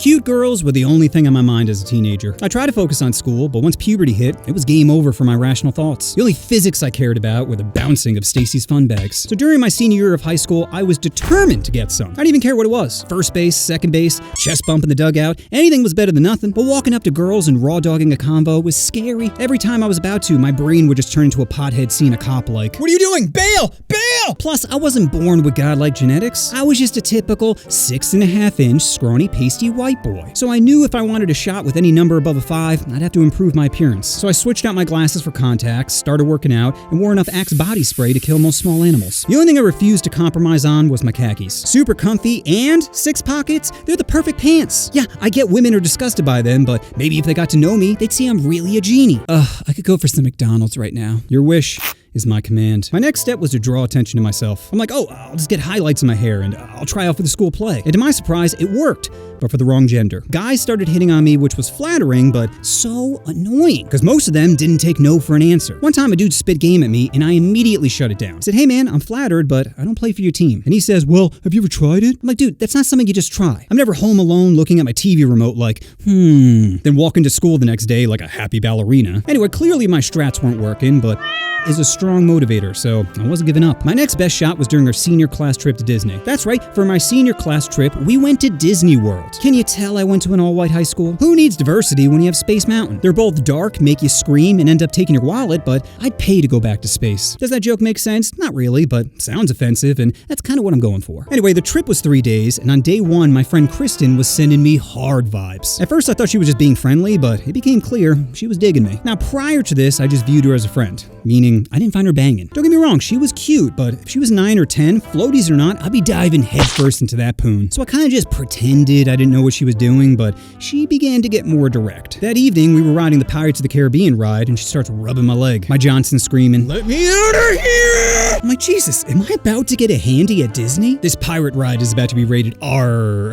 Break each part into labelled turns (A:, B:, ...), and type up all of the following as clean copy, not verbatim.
A: Cute girls were the only thing on my mind as a teenager. I tried to focus on school, but once puberty hit, it was game over for my rational thoughts. The only physics I cared about were the bouncing of Stacy's fun bags. So during my senior year of high school, I was determined to get some. I didn't even care what it was. First base, second base, chest bump in the dugout, anything was better than nothing. But walking up to girls and raw dogging a combo was scary. Every time I was about to, my brain would just turn into a pothead seeing a cop like, "What are you doing? Bail! Bail!" Plus, I wasn't born with godlike genetics. I was just a typical 6.5-inch scrawny pasty white boy. So I knew if I wanted a shot with any number above a 5, I'd have to improve my appearance. So I switched out my glasses for contacts, started working out, and wore enough Axe body spray to kill most small animals. The only thing I refused to compromise on was my khakis. Super comfy and 6 pockets, they're the perfect pants. Yeah, I get women are disgusted by them, but maybe if they got to know me, they'd see I'm really a genie. I could go for some McDonald's right now. Your wish is my command. My next step was to draw attention to myself. I'm like, I'll just get highlights in my hair and I'll try out for the school play. And to my surprise, it worked, but for the wrong gender. Guys started hitting on me, which was flattering, but so annoying, because most of them didn't take no for an answer. One time a dude spit game at me and I immediately shut it down. I said, "Hey man, I'm flattered, but I don't play for your team." And he says, "Well, have you ever tried it?" I'm like, dude, that's not something you just try. I'm never home alone looking at my TV remote like, then walking to school the next day like a happy ballerina. Anyway, clearly my strats weren't working, but is a strong motivator, so I wasn't giving up. My next best shot was during our senior class trip to Disney. That's right, for my senior class trip, we went to Disney World. Can you tell I went to an all-white high school? Who needs diversity when you have Space Mountain? They're both dark, make you scream, and end up taking your wallet, but I'd pay to go back to space. Does that joke make sense? Not really, but sounds offensive, and that's kind of what I'm going for. Anyway, the trip was 3 days, and on day 1, my friend Kristen was sending me hard vibes. At first, I thought she was just being friendly, but it became clear she was digging me. Now, prior to this, I just viewed her as a friend, meaning I didn't find her banging. Don't get me wrong, she was cute, but if she was 9 or 10, floaties or not, I'd be diving headfirst into that poon. So I kind of just pretended I didn't know what she was doing, but she began to get more direct. That evening, we were riding the Pirates of the Caribbean ride, and she starts rubbing my leg. My Johnson screaming, "Let me out of here!" I'm like, Jesus, am I about to get a handy at Disney? This pirate ride is about to be rated R.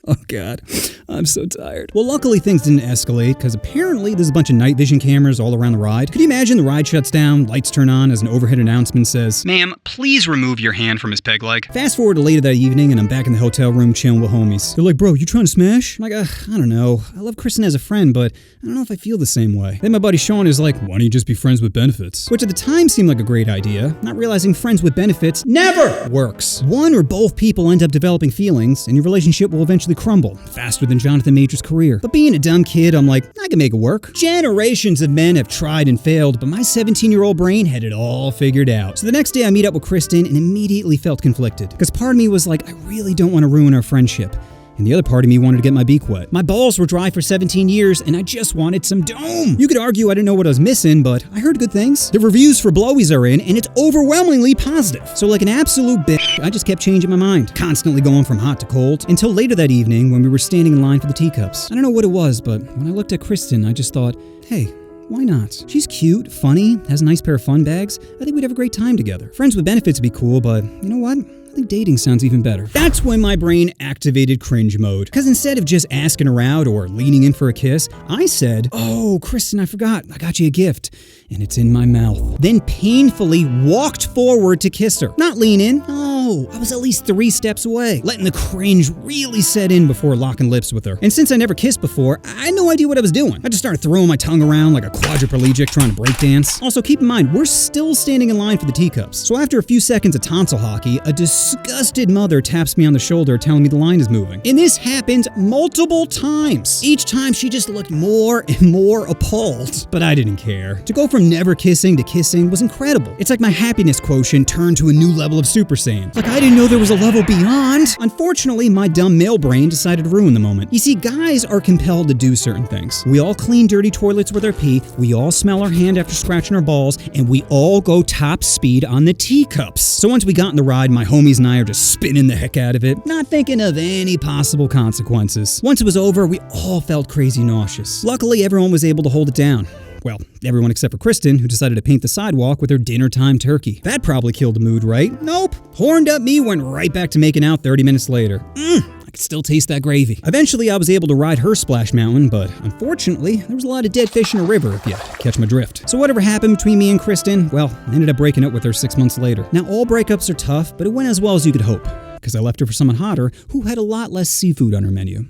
A: Oh God, I'm so tired. Well, luckily things didn't escalate, because apparently there's a bunch of night vision cameras all around the ride. Could you imagine the ride shuts down, lights turn on as an overhead announcement says, "Ma'am, please remove your hand from his peg leg." Fast forward to later that evening, and I'm back in the hotel room chilling with homies. They're like, "Bro, you trying to smash?" I'm like, I don't know. I love Kristen as a friend, but I don't know if I feel the same way. Then my buddy Sean is like, "Why don't you just be friends with benefits?" Which at the time seemed like a great idea, not realizing friends with benefits never works. One or both people end up developing feelings, and your relationship will eventually crumble faster than Jonathan Major's career. But being a dumb kid, I'm like, I can make it work. Generations of men have tried and failed, but my 17-year-old brain had it all figured out. So the next day I meet up with Kristen and immediately felt conflicted, because part of me was like, I really don't want to ruin our friendship. And the other part of me wanted to get my beak wet. My balls were dry for 17 years, and I just wanted some dome. You could argue I didn't know what I was missing, but I heard good things. The reviews for blowies are in, and it's overwhelmingly positive. So like an absolute bitch, I just kept changing my mind, constantly going from hot to cold, until later that evening when we were standing in line for the teacups. I don't know what it was, but when I looked at Kristen, I just thought, hey, why not? She's cute, funny, has a nice pair of fun bags. I think we'd have a great time together. Friends with benefits would be cool, but you know what? I think dating sounds even better. That's when my brain activated cringe mode. Because instead of just asking her out or leaning in for a kiss, I said, "Oh, Kristen, I forgot. I got you a gift. And it's in my mouth." Then painfully walked forward to kiss her. Not lean in. No, I was at least 3 steps away, letting the cringe really set in before locking lips with her. And since I never kissed before, I had no idea what I was doing. I just started throwing my tongue around like a quadriplegic trying to breakdance. Also, keep in mind, we're still standing in line for the teacups. So after a few seconds of tonsil hockey, a disgusted mother taps me on the shoulder telling me the line is moving. And this happened multiple times. Each time she just looked more and more appalled. But I didn't care. To go from never kissing to kissing was incredible. It's like my happiness quotient turned to a new level of Super Saiyan. Like I didn't know there was a level beyond. Unfortunately, my dumb male brain decided to ruin the moment. You see, guys are compelled to do certain things. We all clean dirty toilets with our pee, we all smell our hand after scratching our balls, and we all go top speed on the teacups. So once we got in the ride, my homies and I are just spinning the heck out of it, not thinking of any possible consequences. Once it was over, we all felt crazy nauseous. Luckily, everyone was able to hold it down. Well, everyone except for Kristen, who decided to paint the sidewalk with her dinner time turkey. That probably killed the mood, right? Nope. Horned up me went right back to making out 30 minutes later. I could still taste that gravy. Eventually, I was able to ride her splash mountain, but unfortunately, there was a lot of dead fish in a river, if you catch my drift. So whatever happened between me and Kristen, well, I ended up breaking up with her 6 months later. Now, all breakups are tough, but it went as well as you could hope, because I left her for someone hotter who had a lot less seafood on her menu.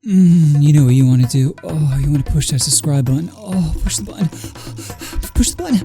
A: You know what you want to do. Oh, you want to push that subscribe button. Oh, push the button. Push the button.